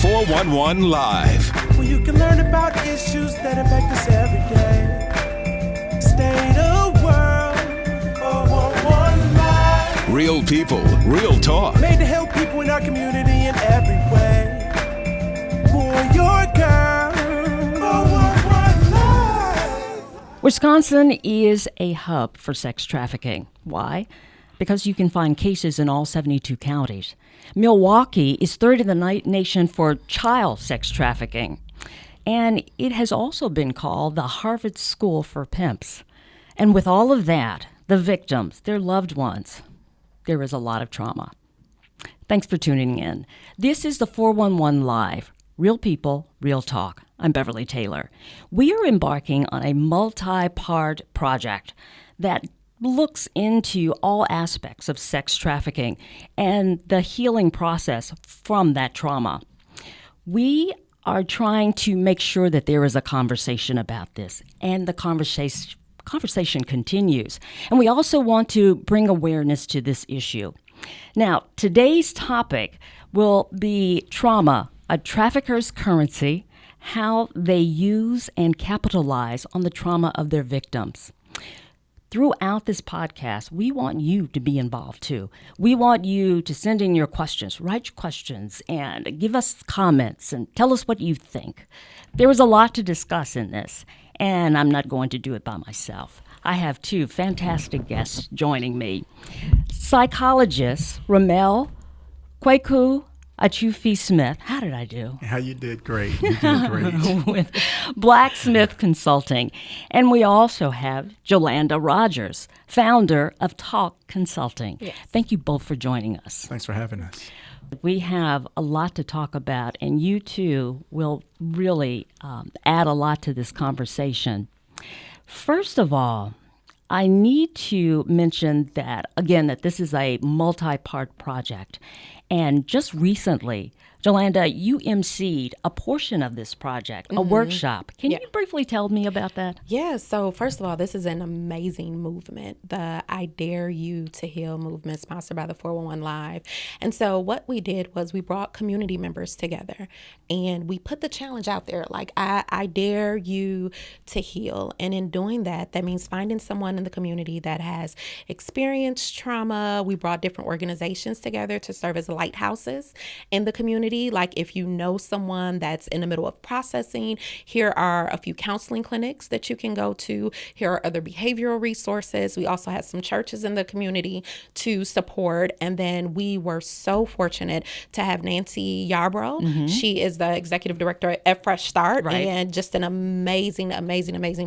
411 Live. Where you can learn about issues that impact us every day. State of world, 411 Live. Real people, real talk. Made to help people in our community in every way. Boy, your girl, 411 Live. Wisconsin is a hub for sex trafficking. Why? Because you can find cases in all 72 counties. Milwaukee is third in the nation for child sex trafficking. And it has also been called the Harvard School for Pimps. And with all of that, the victims, their loved ones, there is a lot of trauma. Thanks for tuning in. This is the 411 Live. Real people, real talk. I'm Beverly Taylor. We are embarking on a multi-part project that looks into all aspects of sex trafficking and the healing process from that trauma. We are trying to make sure that there is a conversation about this, and the conversation continues. And we also want to bring awareness to this issue. Now, today's topic will be trauma, a trafficker's currency, how they use and capitalize on the trauma of their victims. Throughout this podcast, we want you to be involved too. We want you to send in your questions, write your questions, and give us comments and tell us what you think. There is a lot to discuss in this, and I'm not going to do it by myself. I have two fantastic guests joining me. Psychologist Kweku Akyirefi Smith. How did I do? How you did great. You did great. With Blacksmith Consulting. And we also have Jolanda Rodgers, founder of Talk Consulting. Yes. Thank you both for joining us. Thanks for having us. We have a lot to talk about, and you two will really add a lot to this conversation. First of all, I need to mention that, again, that this is a multi-part project. And just recently, Jolanda, you emceed a portion of this project, a workshop. Can you briefly tell me about that? Yeah, so first of all, this is an amazing movement, the I Dare You to Heal movement, sponsored by the 411 Live. And so what we did was we brought community members together and we put the challenge out there, like, I dare you to heal. And in doing that, that means finding someone in the community that has experienced trauma. We brought different organizations together to serve as lighthouses in the community. Like, if you know someone that's in the middle of processing, here are a few counseling clinics that you can go to. Here are other behavioral resources. We also had some churches in the community to support. And then we were so fortunate to have Nancy Yarbrough. She is the executive director at Fresh Start, and just an amazing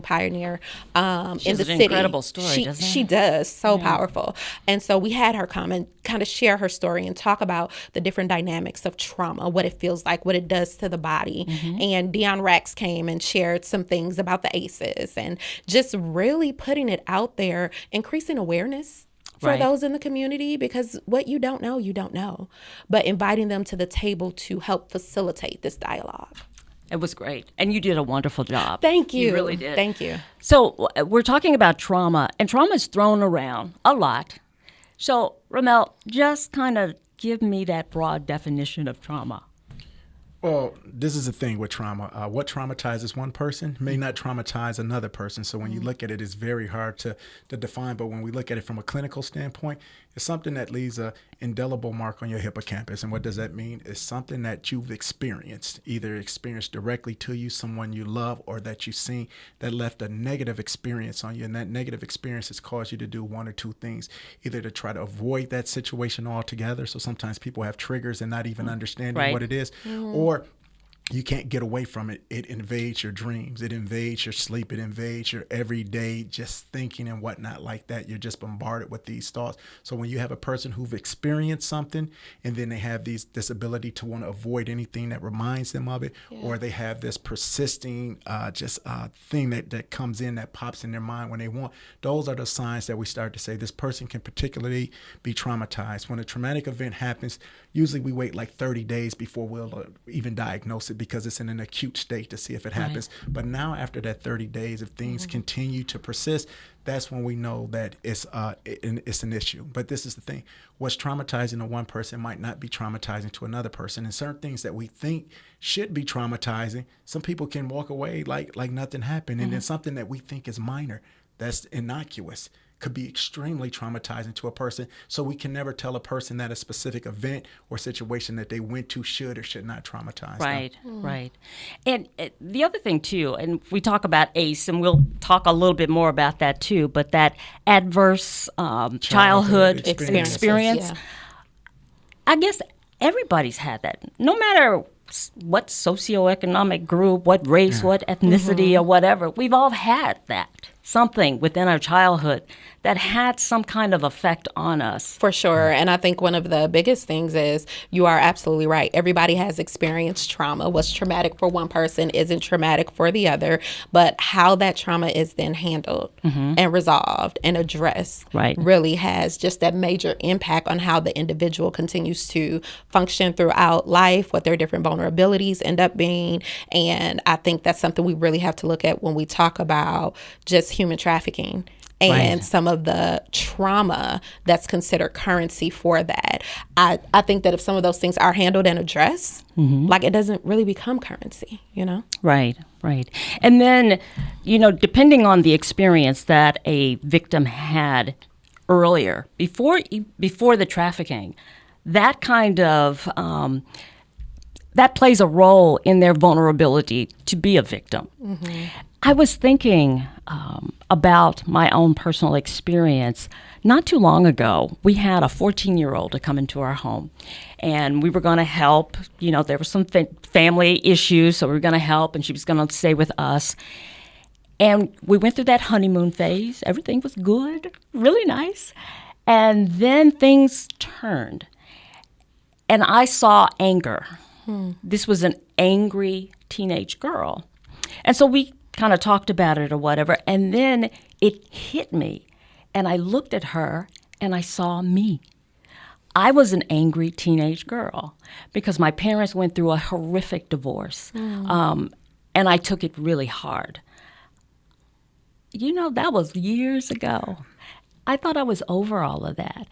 pioneer in the city. She has an incredible story, doesn't she does. So powerful. And so we had her come and kind of share her story and talk about the different dynamics of trauma, what it feels like, what it does to the body. And Dion Rex came and shared some things about the ACEs and just really putting it out there, increasing awareness for those in the community, because what you don't know, you don't know. But inviting them to the table to help facilitate this dialogue. It was great. And you did a wonderful job. Thank you. You really did. Thank you. So we're talking about trauma, and trauma is thrown around a lot. So, Ramel, just kind of give me that broad definition of trauma. Well, this is the thing with trauma. What traumatizes one person may not traumatize another person. So when you look at it, it's very hard to define. But when we look at it from a clinical standpoint, it's something that leaves an indelible mark on your hippocampus. And what does that mean? It's something that you've experienced, either experienced directly to you, someone you love, or that you've seen that left a negative experience on you. And that negative experience has caused you to do one or two things, either to try to avoid that situation altogether. So sometimes people have triggers and not even understanding what it is, or you can't get away from it. It invades your dreams. It invades your sleep. It invades your everyday just thinking and whatnot like that. You're just bombarded with these thoughts. So when you have a person who've experienced something and then they have this ability to want to avoid anything that reminds them of it, or they have this persisting thing that comes in, that pops in their mind when they want, those are the signs that we start to say this person can particularly be traumatized. When a traumatic event happens, usually we wait like 30 days before we'll even diagnose it, it because it's in an acute state to see if it happens. But now after that 30 days, if things continue to persist, that's when we know that it's an issue. But this is the thing. What's traumatizing to one person might not be traumatizing to another person. And certain things that we think should be traumatizing, some people can walk away like nothing happened. And then something that we think is minor, that's innocuous, could be extremely traumatizing to a person. So we can never tell a person that a specific event or situation that they went to should or should not traumatize them. Right. And the other thing, too, and we talk about ACE, and we'll talk a little bit more about that, too, but that adverse childhood experience, I guess everybody's had that. No matter what socioeconomic group, what race, what ethnicity, or whatever, we've all had that. Something within our childhood that had some kind of effect on us. For sure. And I think one of the biggest things is you are absolutely right. Everybody has experienced trauma. What's traumatic for one person isn't traumatic for the other, but how that trauma is then handled and resolved and addressed really has just that major impact on how the individual continues to function throughout life, what their different vulnerabilities end up being. And I think that's something we really have to look at when we talk about just human trafficking and some of the trauma that's considered currency for that. I think that if some of those things are handled and addressed, like it doesn't really become currency, you know? Right. And then, depending on the experience that a victim had earlier, before the trafficking, that kind of, that plays a role in their vulnerability to be a victim. I was thinking about my own personal experience. Not too long ago, we had a 14-year-old to come into our home, and we were going to help. There were some family issues, so we were going to help, and she was going to stay with us. And we went through that honeymoon phase. Everything was good, really nice. And then things turned, and I saw anger. This was an angry teenage girl. And so we kind of talked about it or whatever, and then it hit me, and I looked at her, and I saw me. I was an angry teenage girl because my parents went through a horrific divorce, and I took it really hard. That was years ago. I thought I was over all of that.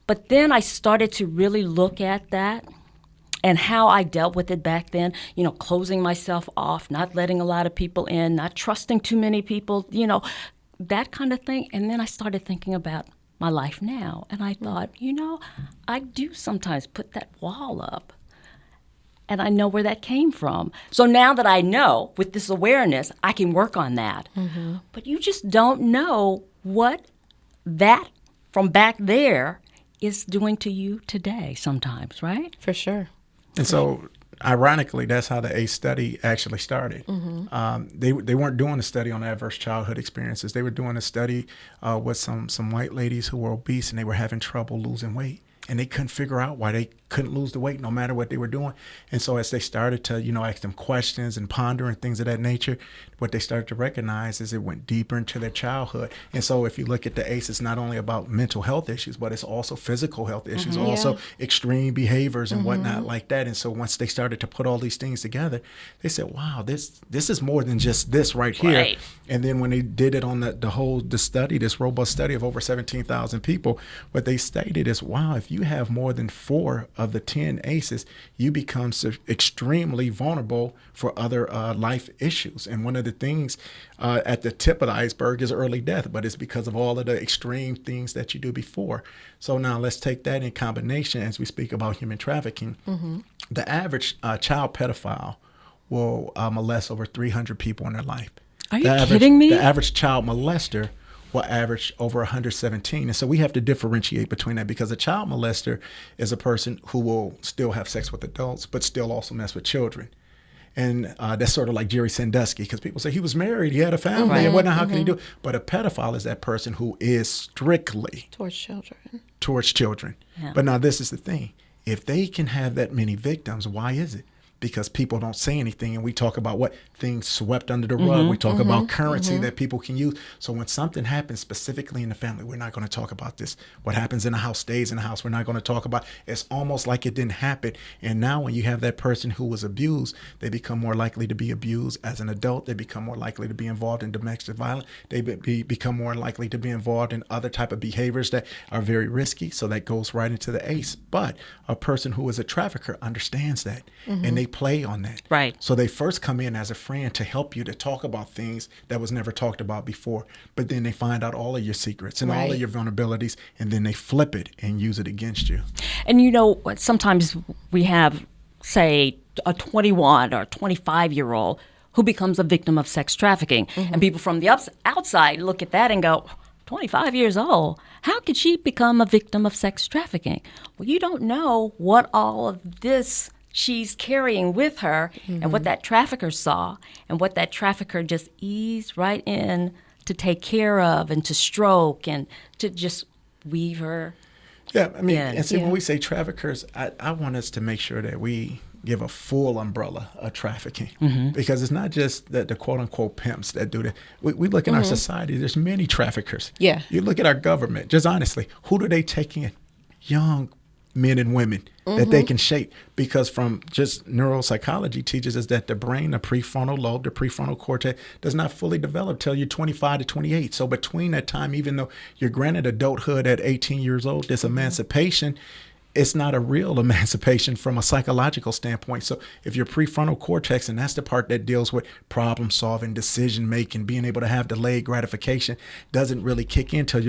But then I started to really look at that and how I dealt with it back then, closing myself off, not letting a lot of people in, not trusting too many people, that kind of thing. And then I started thinking about my life now. And I thought, I do sometimes put that wall up. And I know where that came from. So now that I know, with this awareness, I can work on that. But you just don't know what that from back there is doing to you today sometimes, right? For sure. And so, ironically, that's how the ACE study actually started. They weren't doing a study on adverse childhood experiences. They were doing a study with some white ladies who were obese, and they were having trouble losing weight. And they couldn't figure out why they couldn't lose the weight no matter what they were doing. And so as they started to, ask them questions and ponder and things of that nature, what they started to recognize is it went deeper into their childhood. And so if you look at the ACE, it's not only about mental health issues, but it's also physical health issues, also extreme behaviors and whatnot like that. And so once they started to put all these things together, they said, wow, this is more than just this right here. And then when they did it on the study, this robust study of over 17,000 people, what they stated is, wow, if you have more than 4 of the 10 ACEs, you become extremely vulnerable for other life issues. And one of the things at the tip of the iceberg is early death, but it's because of all of the extreme things that you do before. So now let's take that in combination as we speak about human trafficking. The average child pedophile will molest over 300 people in their life. Are you kidding me? The average child molester will average over 117. And so we have to differentiate between that, because a child molester is a person who will still have sex with adults, but still also mess with children. And that's sort of like Jerry Sandusky, because people say he was married, he had a family, and whatnot, how can he do it? But a pedophile is that person who is strictly towards children. Yeah. But now this is the thing. If they can have that many victims, why is it? because people don't say anything, and we talk about what things swept under the rug. We talk about currency that people can use. So when something happens specifically in the family, we're not going to talk about this. What happens in the house stays in the house. We're not going to talk about. It's almost like it didn't happen. And now when you have that person who was abused, they become more likely to be abused as an adult. They become more likely to be involved in domestic violence. They become more likely to be involved in other type of behaviors that are very risky. So that goes right into the ACE. But a person who is a trafficker understands that, and they play on that. Right. So they first come in as a friend to help you, to talk about things that was never talked about before. But then they find out all of your secrets and all of your vulnerabilities, and then they flip it and use it against you. And you know, sometimes we have, say, a 21 or 25-year-old who becomes a victim of sex trafficking. And people from the outside look at that and go, 25 years old, how could she become a victim of sex trafficking? Well, you don't know what all of this she's carrying with her and what that trafficker saw and what that trafficker just eased right in to take care of and to stroke and to just weave her. Yeah, I mean, and see, when we say traffickers, I want us to make sure that we give a full umbrella of trafficking, because it's not just the quote unquote pimps that do that. We look in our society, there's many traffickers. Yeah. You look at our government, just honestly, who do they take in? Young men and women that they can shape, because from just neuropsychology teaches us that the brain, the prefrontal lobe, the prefrontal cortex does not fully develop till you're 25 to 28. So between that time, even though you're granted adulthood at 18 years old, this emancipation, it's not a real emancipation from a psychological standpoint. So if your prefrontal cortex, and that's the part that deals with problem solving, decision making, being able to have delayed gratification, doesn't really kick in till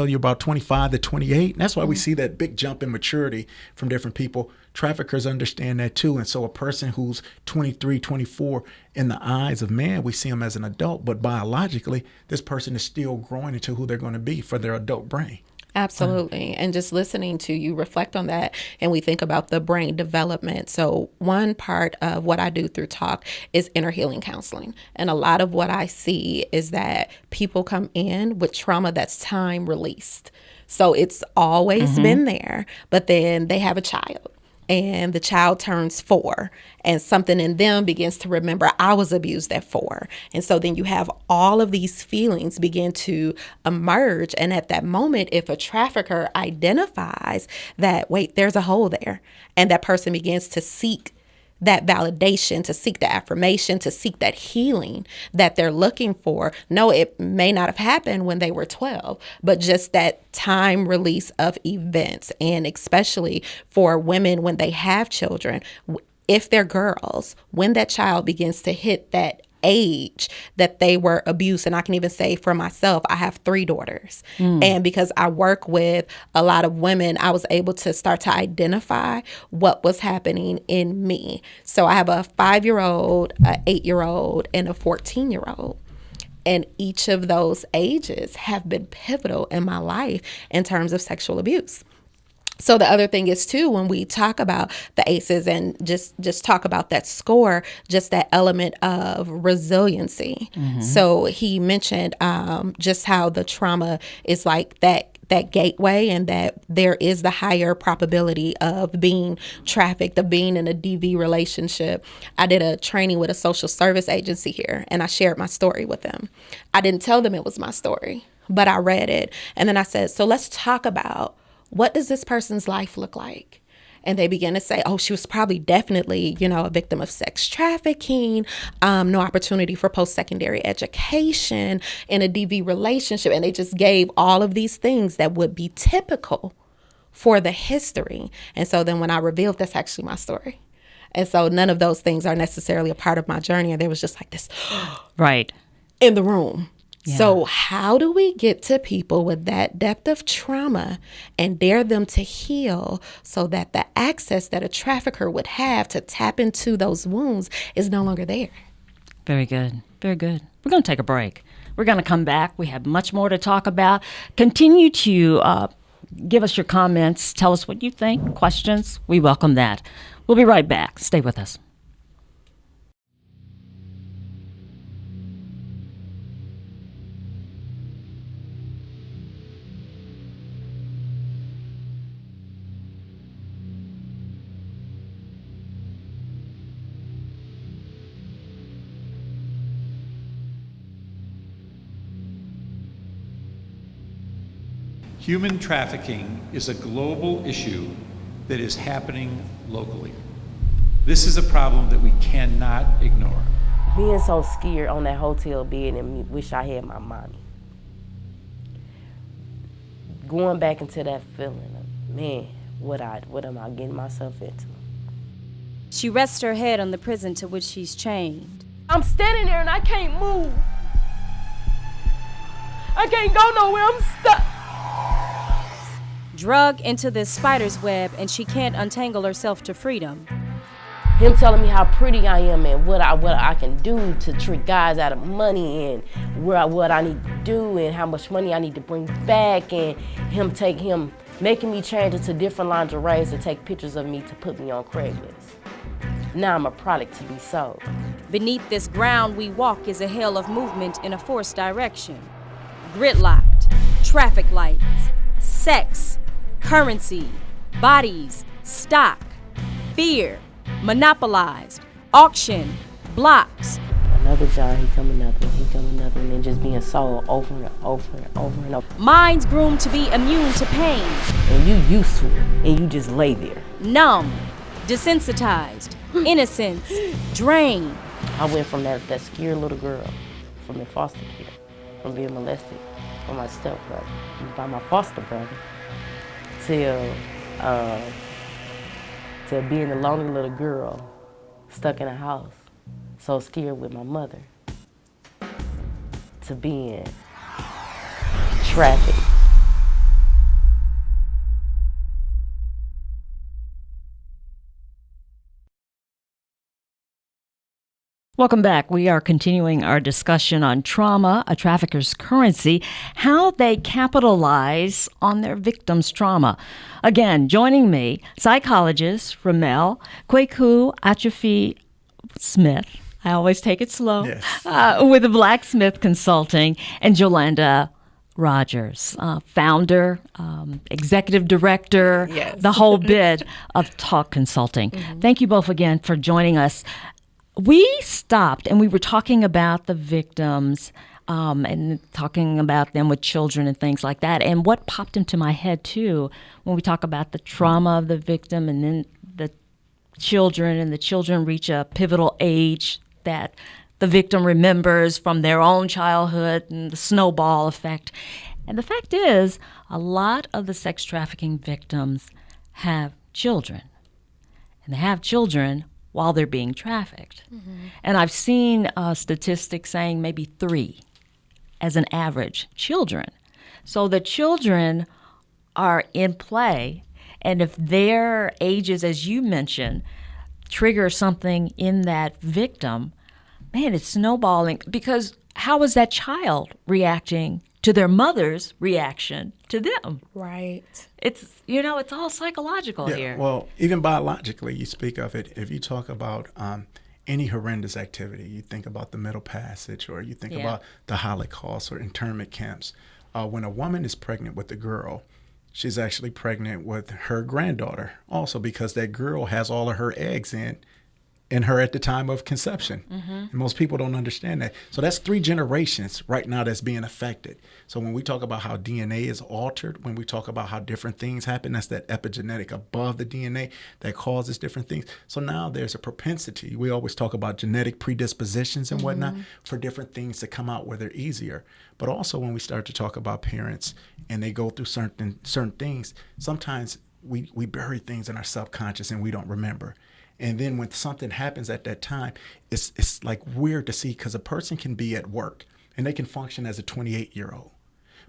you're about 25 to 28. And that's why we see that big jump in maturity from different people. Traffickers understand that too. And so a person who's 23, 24, in the eyes of man, we see them as an adult, but biologically, this person is still growing into who they're going to be for their adult brain. Absolutely. And just listening to you reflect on that, and we think about the brain development. So one part of what I do through talk is inner healing counseling. And a lot of what I see is that people come in with trauma that's time released. So it's always been there, but then they have a child. And the child turns 4, and something in them begins to remember, I was abused at 4. And so then you have all of these feelings begin to emerge. And at that moment, if a trafficker identifies that, wait, there's a hole there, and that person begins to seek that validation, to seek the affirmation, to seek that healing that they're looking for. No, it may not have happened when they were 12, but just that time release of events. And especially for women when they have children, if they're girls, when that child begins to hit that age that they were abused. And I can even say for myself, I have 3 daughters. And because I work with a lot of women, I was able to start to identify what was happening in me. So I have a 5-year-old, an 8-year-old, and a 14-year-old. And each of those ages have been pivotal in my life in terms of sexual abuse. So the other thing is too, when we talk about the ACEs and just talk about that score, just that element of resiliency. So he mentioned just how the trauma is like that gateway, and that there is the higher probability of being trafficked, of being in a DV relationship. I did a training with a social service agency here, and I shared my story with them. I didn't tell them it was my story, but I read it. And then I said, so let's talk about, what does this person's life look like? And they began to say, oh, she was probably definitely, a victim of sex trafficking, no opportunity for post-secondary education, in a DV relationship. And they just gave all of these things that would be typical for the history. And so then when I revealed, that's actually my story. And so none of those things are necessarily a part of my journey. And there was just like this Right. in the room. Yeah. So how do we get to people with that depth of trauma and dare them to heal so that the access that a trafficker would have to tap into those wounds is no longer there? Very good. Very good. We're going to take a break. We're going to come back. We have much more to talk about. Continue to give us your comments. Tell us what you think. Questions. We welcome that. We'll be right back. Stay with us. Human trafficking is a global issue that is happening locally. This is a problem that we cannot ignore. Being so scared on that hotel bed and wish I had my mommy. Going back into that feeling of, man, what am I getting myself into? She rests her head on the prison to which she's chained. I'm standing there and I can't move. I can't go nowhere, I'm stuck. Drug into this spider's web, and she can't untangle herself to freedom. Him telling me how pretty I am and what I can do to trick guys out of money and what I need to do and how much money I need to bring back, and him making me change into different lingeries to take pictures of me to put me on Craigslist. Now I'm a product to be sold. Beneath this ground we walk is a hell of movement in a forced direction. Gridlocked, traffic lights, sex, currency, bodies, stock, fear, monopolized, auction, blocks. Another John, he come another one, and just being sold over and over and over and over. Minds groomed to be immune to pain. And you used to it, and you just lay there. Numb, desensitized, innocence, drained. I went from that scared little girl, from the foster care, from being molested by my stepbrother, by my foster brother, to being a lonely little girl stuck in a house, so scared with my mother, to being trafficked. Welcome back. We are continuing our discussion on trauma, a trafficker's currency, how they capitalize on their victims' trauma. Again, joining me, psychologist Ramel, Kweku Akyirefi Smith. I always take it slow. Yes. With the Blacksmith Consulting, and Jolanda Rodgers, founder, executive director, Yes. the whole bit of Talk Consulting. Thank you both again for joining us. We stopped and we were talking about the victims and talking about them with children and things like that. And what popped into my head, too, when we talk about the trauma of the victim and then the children, and the children reach a pivotal age that the victim remembers from their own childhood and the snowball effect. And the fact is, a lot of the sex trafficking victims have children. And they have children while they're being trafficked. And I've seen statistics saying maybe 3 as an average children. So the children are in play, and if their ages, as you mentioned, trigger something in that victim, man, it's snowballing, because how is that child reacting to their mother's reaction to them? Right. It's, it's all psychological here. Well, even biologically, you speak of it. If you talk about any horrendous activity, you think about the Middle Passage, or you think about the Holocaust or internment camps. When a woman is pregnant with a girl, she's actually pregnant with her granddaughter also, because that girl has all of her eggs in her at the time of conception. And most people don't understand that. So that's 3 generations right now that's being affected. So when we talk about how DNA is altered, when we talk about how different things happen, that's that epigenetic above the DNA that causes different things. So now there's a propensity. We always talk about genetic predispositions and whatnot for different things to come out where they're easier. But also when we start to talk about parents and they go through certain things, sometimes we bury things in our subconscious and we don't remember. And then when something happens at that time, it's like weird to see, because a person can be at work and they can function as a 28-year-old.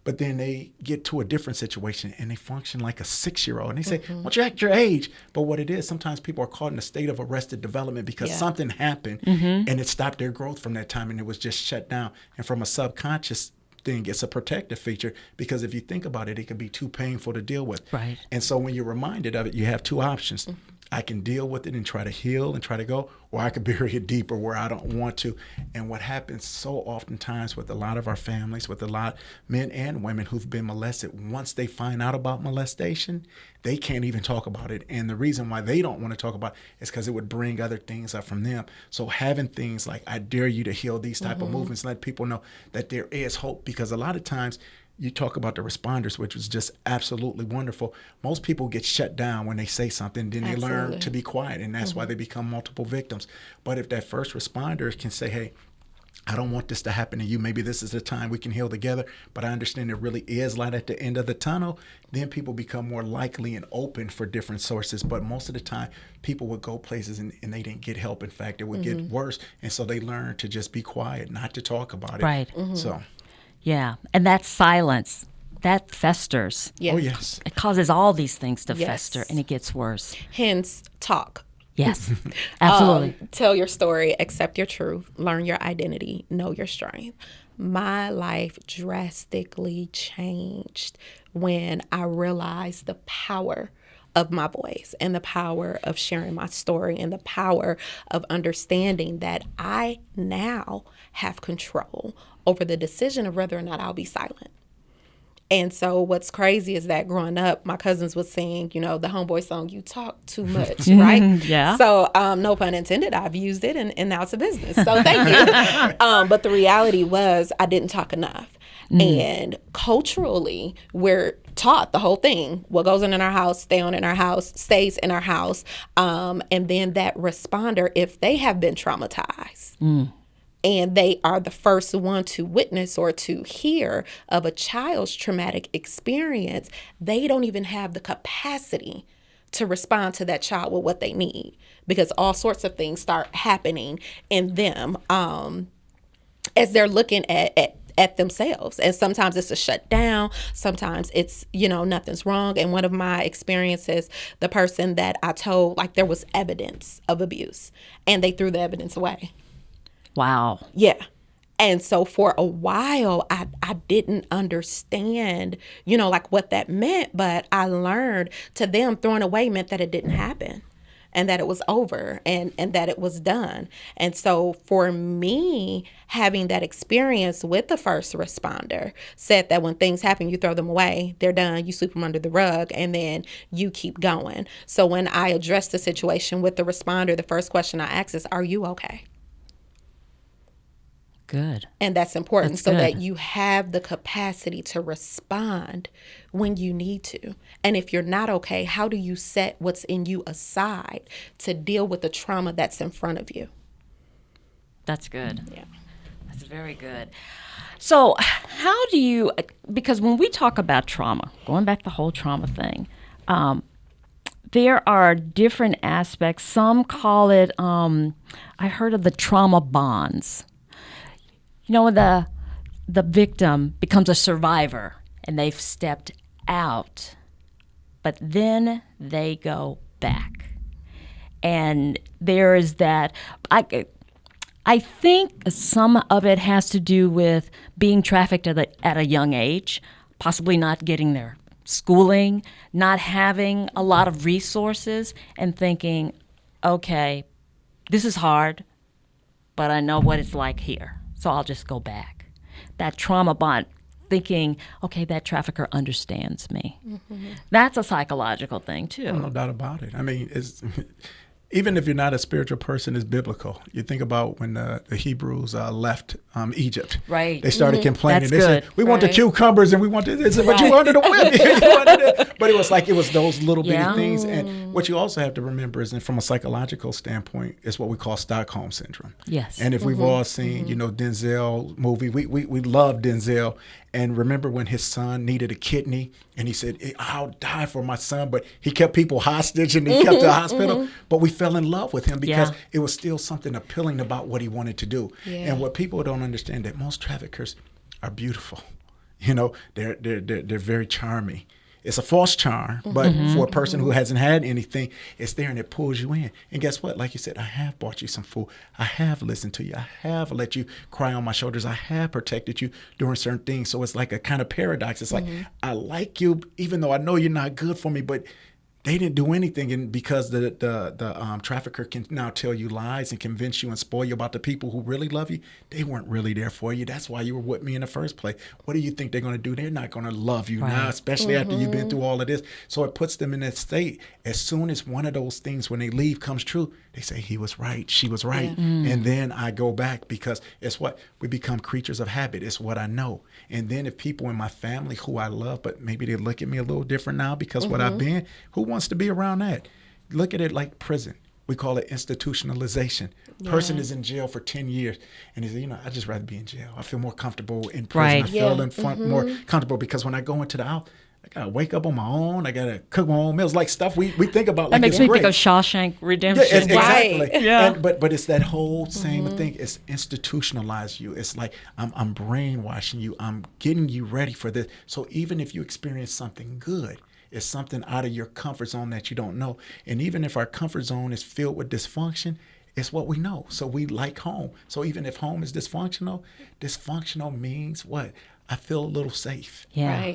But then they get to a different situation and they function like a 6-year-old. And they say, well, you're at your age. But what it is, sometimes people are caught in a state of arrested development because something happened and it stopped their growth from that time, and it was just shut down. And from a subconscious thing, it's a protective feature, because if you think about it, it can be too painful to deal with. Right. And so when you're reminded of it, you have 2 options. I can deal with it and try to heal and try to go, or I could bury it deeper where I don't want to. And what happens so oftentimes with a lot of our families, with a lot of men and women who've been molested, once they find out about molestation, they can't even talk about it. And the reason why they don't want to talk about it is because it would bring other things up from them. So having things like, I dare you to heal, these type of movements, let people know that there is hope, because a lot of times you talk about the responders, which was just absolutely wonderful. Most people get shut down when they say something, then they learn to be quiet, and that's why they become multiple victims. But if that first responder can say, hey, I don't want this to happen to you. Maybe this is the time we can heal together, but I understand there really is light at the end of the tunnel. Then people become more likely and open for different sources. But most of the time, people would go places and they didn't get help. In fact, it would get worse. And so they learn to just be quiet, not to talk about it. Right. So, Yeah. And that silence, that festers. Yeah. oh, yes. It causes all these things to Yes. fester, and it gets worse. Hence, talk. Yes, absolutely. Tell your story, accept your truth, learn your identity, know your strength. My life drastically changed when I realized the power of my voice and the power of sharing my story and the power of understanding that I now have control over the decision of whether or not I'll be silent. And so what's crazy is that growing up, my cousins would sing, the Homeboy song, "You Talk Too Much," right? Yeah. So no pun intended, I've used it and now it's a business. So thank you. But the reality was I didn't talk enough. And culturally, we're taught the whole thing. What goes on in our house, stays in our house. And then that responder, if they have been traumatized, and they are the first one to witness or to hear of a child's traumatic experience, they don't even have the capacity to respond to that child with what they need, because all sorts of things start happening in them as they're looking at themselves. And sometimes it's a shutdown. Sometimes it's, nothing's wrong. And one of my experiences, the person that I told, like, there was evidence of abuse and they threw the evidence away. Wow. Yeah. And so for a while, I didn't understand, like what that meant, but I learned to them throwing away meant that it didn't happen and that it was over and that it was done. And so for me, having that experience with the first responder said that when things happen, you throw them away, they're done, you sweep them under the rug, and then you keep going. So when I address the situation with the responder, the first question I ask is, are you okay? Good. And that's important. That's so good. that you have the capacity to respond when you need to. And if you're not okay, how do you set what's in you aside to deal with the trauma that's in front of you? That's good. Yeah. That's very good. So how do you, because when we talk about trauma, going back to the whole trauma thing, there are different aspects. Some call it, I heard of the trauma bonds. When the victim becomes a survivor and they've stepped out, but then they go back. And there is that, I think some of it has to do with being trafficked at a young age, possibly not getting their schooling, not having a lot of resources, and thinking, okay, this is hard, but I know what it's like here. So I'll just go back. That trauma bond, thinking, okay, that trafficker understands me. Mm-hmm. That's a psychological thing, too. No doubt about it. I mean, even if you're not a spiritual person, it's biblical. You think about when the Hebrews left Egypt. Right. They started complaining. That's they good. said, we want the cucumbers and we want this, but you wanted to win. But it was those little bitty things. And what you also have to remember is that from a psychological standpoint, it's what we call Stockholm Syndrome. Yes. And if we've all seen, Denzel movie, we love Denzel. And remember when his son needed a kidney and he said, I'll die for my son, but he kept people hostage and he kept the hospital. But we fell in love with him because it was still something appealing about what he wanted to do. Yeah. And what people don't understand, that most traffickers are beautiful. They're very charming. It's a false charm, but for a person who hasn't had anything, it's there and it pulls you in. And guess what? Like you said, I have bought you some food. I have listened to you. I have let you cry on my shoulders. I have protected you during certain things. So it's like a kind of paradox. It's like, I like you, even though I know you're not good for me, but They didn't do anything, and because the trafficker can now tell you lies and convince you and spoil you about the people who really love you, they weren't really there for you. That's why you were with me in the first place. What do you think they're going to do? They're not going to love you now, especially after you've been through all of this. So it puts them in that state. As soon as one of those things, when they leave, comes true, they say, he was right, she was right. And then I go back, because it's what we become, creatures of habit. It's what I know. And then if people in my family who I love, but maybe they look at me a little different now because what I've been, who wants to be around that? Look at it like prison. We call it institutionalization. Person is in jail for 10 years, and he said, I'd just rather be in jail. I feel more comfortable in prison. I feel more comfortable, because when I go into the house, I gotta wake up on my own. I gotta cook my own meals. Like stuff we think about. That like makes me think of Shawshank Redemption. Yeah, exactly. Right. Yeah. But it's that whole same thing. It's institutionalized you. It's like I'm brainwashing you. I'm getting you ready for this. So even if you experience something good, it's something out of your comfort zone that you don't know. And even if our comfort zone is filled with dysfunction, it's what we know. So we like home. So even if home is dysfunctional means what? I feel a little safe. Yeah.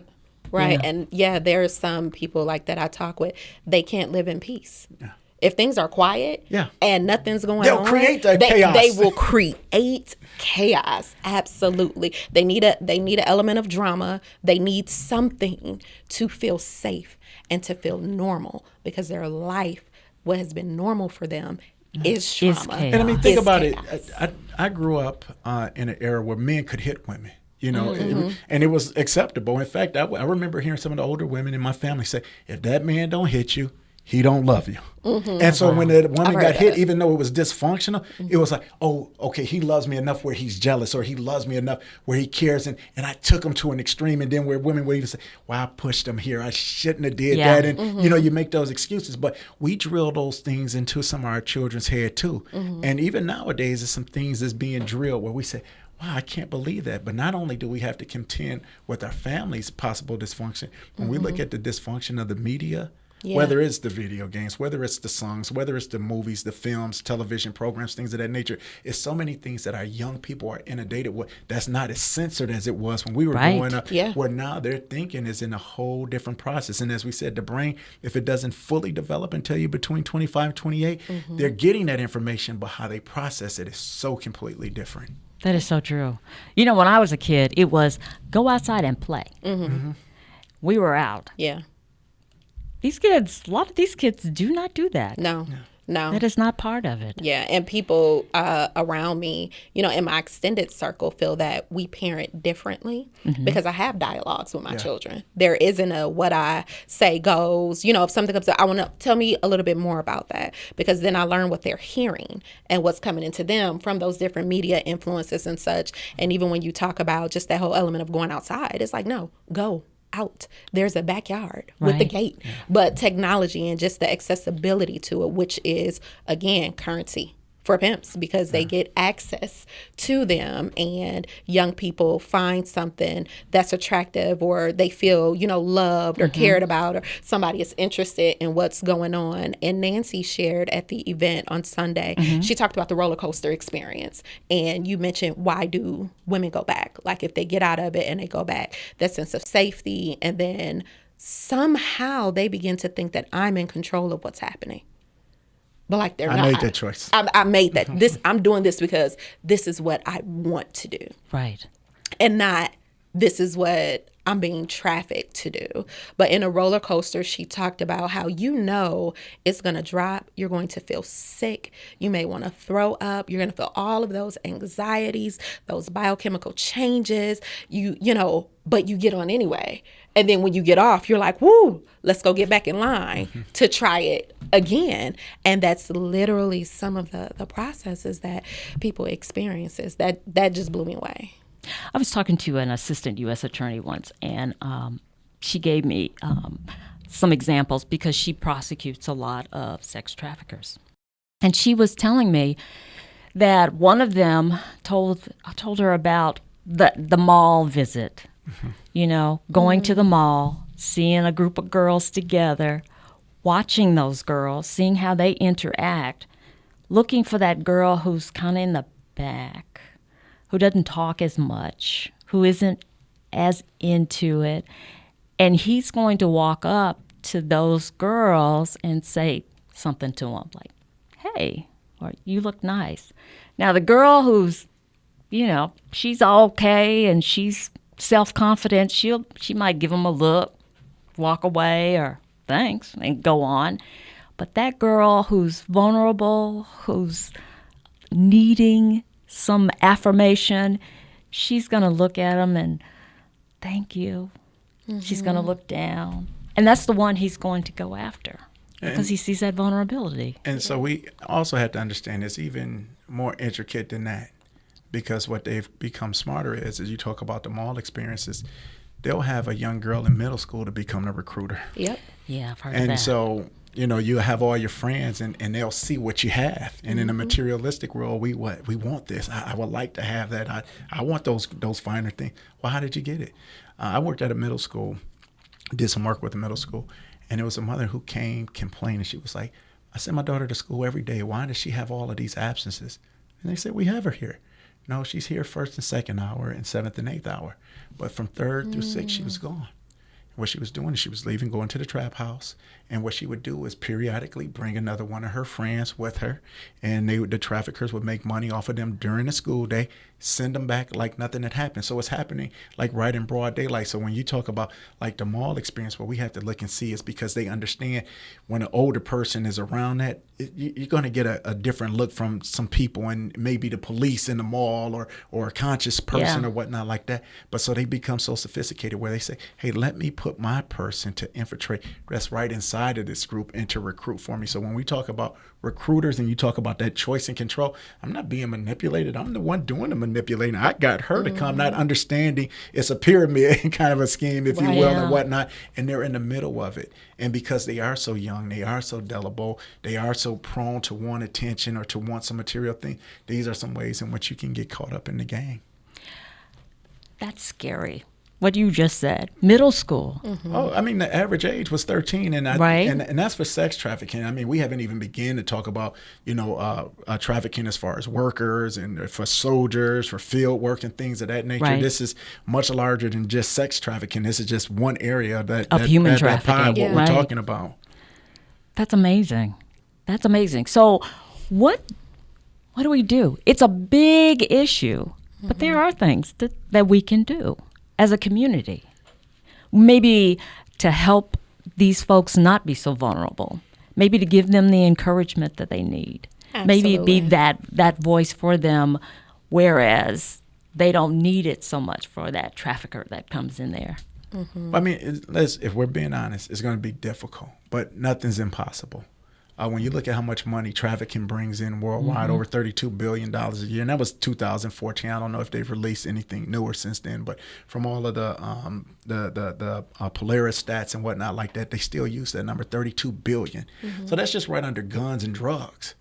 Right. Yeah. And there are some people like that I talk with, they can't live in peace. Yeah. If things are quiet and nothing's going They'll on, create that chaos. They will create chaos. Absolutely. They need an element of drama. They need something to feel safe and to feel normal, because their life, what has been normal for them, is trauma. Is chaos. And I mean, think Is about chaos. it. I grew up in an era where men could hit women. And it was acceptable. In fact, I remember hearing some of the older women in my family say, if that man don't hit you, he don't love you. And so when the woman got hit, even though it was dysfunctional, it was like, oh, okay, he loves me enough where he's jealous, or he loves me enough where he cares. And I took him to an extreme. And then where women would even say, well, I pushed him here, I shouldn't have did that. And, you make those excuses. But we drill those things into some of our children's head too. And even nowadays, there's some things that's being drilled where we say, wow, I can't believe that. But not only do we have to contend with our family's possible dysfunction, when we look at the dysfunction of the media, whether it's the video games, whether it's the songs, whether it's the movies, the films, television programs, things of that nature, it's so many things that our young people are inundated with that's not as censored as it was when we were growing up, where now their thinking is in a whole different process. And as we said, the brain, if it doesn't fully develop until you're between 25 and 28, they're getting that information, but how they process it is so completely different. That is so true. When I was a kid, it was go outside and play. We were out. Yeah. A lot of these kids do not do that. No. That is not part of it. Yeah, and people around me, in my extended circle, feel that we parent differently because I have dialogues with my children. There isn't a what I say goes. If something comes up, I want to tell me a little bit more about that, because then I learn what they're hearing and what's coming into them from those different media influences and such. And even when you talk about just that whole element of going outside, it's like, no, go out. There's a backyard with the gate. But technology and just the accessibility to it, which is, again, currency for pimps, because they get access to them, and young people find something that's attractive, or they feel, loved or cared about, or somebody is interested in what's going on. And Nancy shared at the event on Sunday, she talked about the roller coaster experience. And you mentioned, why do women go back? Like if they get out of it and they go back, that sense of safety. And then somehow they begin to think that I'm in control of what's happening. But like they're not. I made that choice. I made that. I'm doing this because this is what I want to do. Right. And not this is what I'm being trafficked to do. But in a roller coaster, she talked about how it's going to drop. You're going to feel sick. You may want to throw up. You're going to feel all of those anxieties, those biochemical changes, but you get on anyway. And then when you get off, you're like, woo, let's go get back in line to try it again. And that's literally some of the processes that people experiences. That just blew me away. I was talking to an assistant U.S. attorney once, and she gave me some examples because she prosecutes a lot of sex traffickers. And she was telling me that one of them told her about the mall visit. Going to the mall, seeing a group of girls together, watching those girls, seeing how they interact, looking for that girl who's kind of in the back, who doesn't talk as much, who isn't as into it. And he's going to walk up to those girls and say something to them like, hey, or you look nice. Now, the girl who's, she's okay and she's self-confident, she might give them a look, walk away, or thanks, and go on. But that girl who's vulnerable, who's needing some affirmation, she's going to look at them and thank you. She's going to look down. And that's the one he's going to go after because he sees that vulnerability. And so we also have to understand it's even more intricate than that, because what they've become smarter is you talk about the mall experiences, they'll have a young girl in middle school to become a recruiter. Yep. Yeah, I've heard of And that. so, you have all your friends and they'll see what you have. And in a materialistic world, we want this. I would like to have that. I want those finer things. Well, how did you get it? I worked at a middle school, did some work with a middle school, and it was a mother who came complaining. She was like, I send my daughter to school every day. Why does she have all of these absences? And they said, we have her here. No, she's here first and second hour and seventh and eighth hour. But from third through sixth, she was gone. What she was doing is she was leaving, going to the trap house. And what she would do is periodically bring another one of her friends with her. And the traffickers would make money off of them during the school day, send them back like nothing had happened. So it's happening like right in broad daylight. So when you talk about like the mall experience, what we have to look and see is because they understand when an older person is around that, you're going to get a different look from some people, and maybe the police in the mall or a conscious person or whatnot like that. But so they become so sophisticated where they say, hey, let me put my person to infiltrate that's right inside of this group and to recruit for me. So when we talk about recruiters and you talk about that choice and control, I'm not being manipulated. I'm the one doing the manipulating. I got her to come, not understanding it's a pyramid kind of a scheme, if you will, and whatnot. And they're in the middle of it. And because they are so young, they are so gullible, they are so prone to want attention or to want some material thing, these are some ways in which you can get caught up in the game. That's scary. What you just said, middle school. Oh, I mean, the average age was 13, and and that's for sex trafficking. I mean, we haven't even begun to talk about, trafficking as far as workers and for soldiers, for field work and things of that nature. Right. This is much larger than just sex trafficking. This is just one area of human trafficking. That pie, what we're talking about. That's amazing. That's amazing. So, what do we do? It's a big issue, but there are things that we can do as a community, maybe to help these folks not be so vulnerable, maybe to give them the encouragement that they need, maybe be that voice for them, whereas they don't need it so much for that trafficker that comes in there. I mean, if we're being honest, it's going to be difficult, but nothing's impossible. When you look at how much money trafficking brings in worldwide, over $32 billion a year, and that was 2014. I don't know if they've released anything newer since then, but from all of the Polaris stats and whatnot like that, they still use that number, 32 billion. So that's just right under guns and drugs.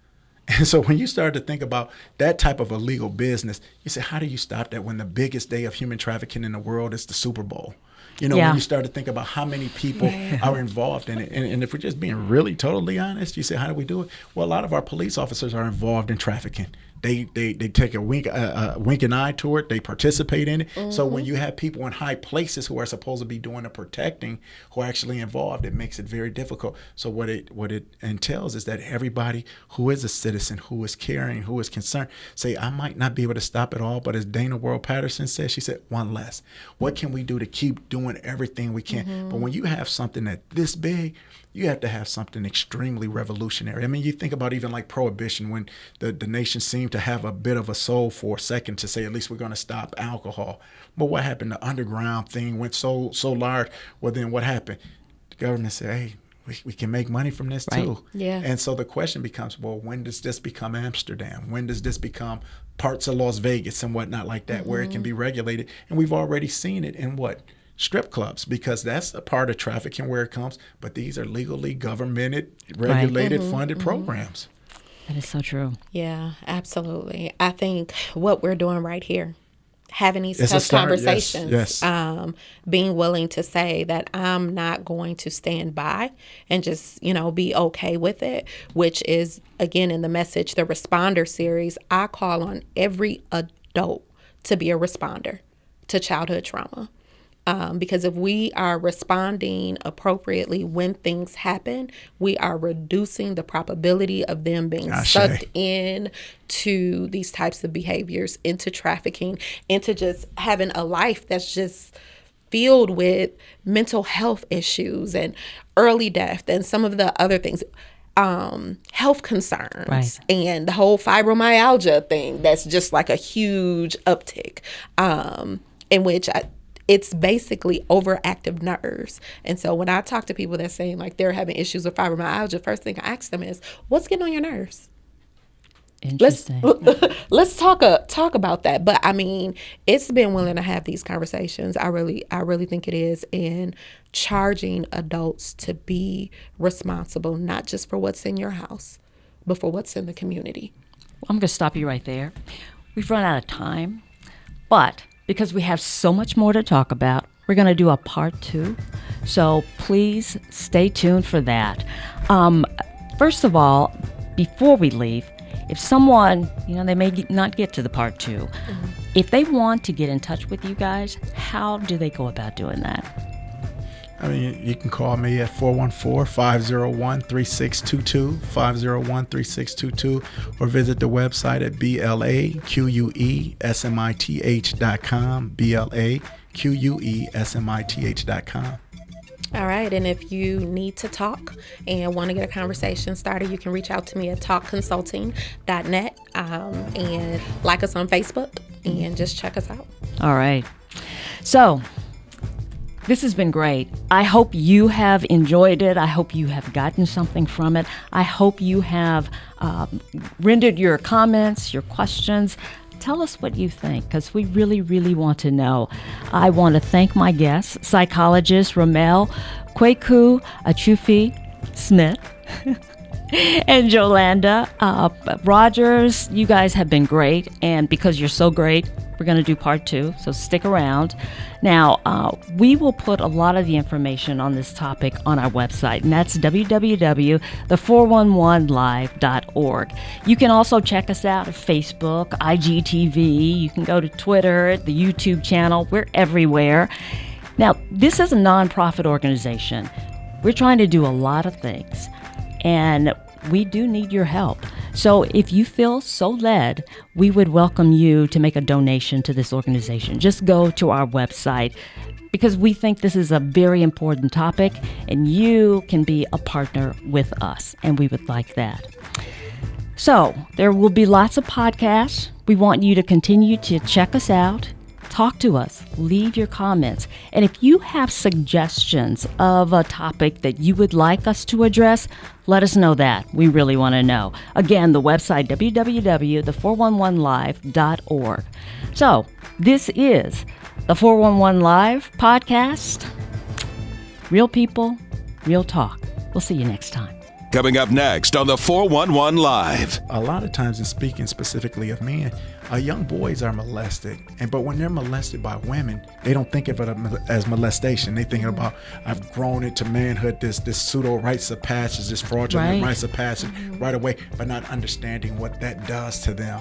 And so when you start to think about that type of illegal business, you say, how do you stop that when the biggest day of human trafficking in the world is the Super Bowl? When you start to think about how many people are involved in it. And if we're just being really totally honest, you say, how do we do it? Well, a lot of our police officers are involved in trafficking. They take a winking eye toward it. They participate in it. So when you have people in high places who are supposed to be doing the protecting, who are actually involved, it makes it very difficult. So what it entails is that everybody who is a citizen, who is caring, who is concerned, say, I might not be able to stop it all, but as Dana World Patterson said, she said, one less. What can we do to keep doing everything we can? But when you have something that this big, you have to have something extremely revolutionary. I mean, you think about even like Prohibition, when the nation seemed to have a bit of a soul for a second to say, at least we're going to stop alcohol. But what happened? The underground thing went so large. Well, then what happened? The government said, hey, we can make money from this too. Yeah. And so the question becomes, well, when does this become Amsterdam? When does this become parts of Las Vegas and whatnot like that, where it can be regulated? And we've already seen it in strip clubs, because that's a part of trafficking where it comes. But these are legally governmented, regulated, funded programs. That is so true. Yeah, absolutely. I think what we're doing right here, having these It's a tough start, conversations, yes. Being willing to say that I'm not going to stand by and just, be okay with it, which is, again, in the message, the Responder series, I call on every adult to be a responder to childhood trauma. Because if we are responding appropriately when things happen, we are reducing the probability of them being sucked in to these types of behaviors, into trafficking, into just having a life that's just filled with mental health issues and early death and some of the other things. Health concerns and the whole fibromyalgia thing that's just like a huge uptick, in which it's basically overactive nerves. And so when I talk to people that's saying like they're having issues with fibromyalgia, first thing I ask them is, what's getting on your nerves? Interesting. Let's talk about that. But I mean, it's been willing to have these conversations. I really think it is, in charging adults to be responsible, not just for what's in your house, but for what's in the community. I'm going to stop you right there. We've run out of time, but because we have so much more to talk about, we're going to do a part 2. So please stay tuned for that. First of all, before we leave, if someone, they may not get to the part 2, if they want to get in touch with you guys, how do they go about doing that? I mean, you can call me at 414-501-3622, 501-3622, or visit the website at blaquesmith.com, blaquesmith.com. All right, and if you need to talk and want to get a conversation started, you can reach out to me at talkconsulting.net, and like us on Facebook and just check us out. All right. So this has been great. I hope you have enjoyed it. I hope you have gotten something from it. I hope you have rendered your comments, your questions. Tell us what you think, because we really, really want to know. I want to thank my guests, psychologist Ramel, Kweku Akyirefi Smith, and Jolanda. Rodgers, you guys have been great, and because you're so great, we're going to do part 2, so stick around. Now, we will put a lot of the information on this topic on our website, and that's www.the411live.org. You can also check us out at Facebook, IGTV. You can go to Twitter, the YouTube channel. We're everywhere. Now, this is a nonprofit organization. We're trying to do a lot of things, and we do need your help. So if you feel so led, we would welcome you to make a donation to this organization. Just go to our website, because we think this is a very important topic and you can be a partner with us, and we would like that. So there will be lots of podcasts. We want you to continue to check us out. Talk to us, leave your comments, and if you have suggestions of a topic that you would like us to address, let us know that. We really want to know. Again, the website, www.the411live.org. So, this is the 411 Live podcast. Real people, real talk. We'll see you next time. Coming up next on the 411 Live. A lot of times, in speaking specifically of men, young boys are molested, but when they're molested by women, they don't think of it as molestation. They think about, I've grown into manhood, this pseudo rites of passage, this fraudulent rites of passage right away, but not understanding what that does to them.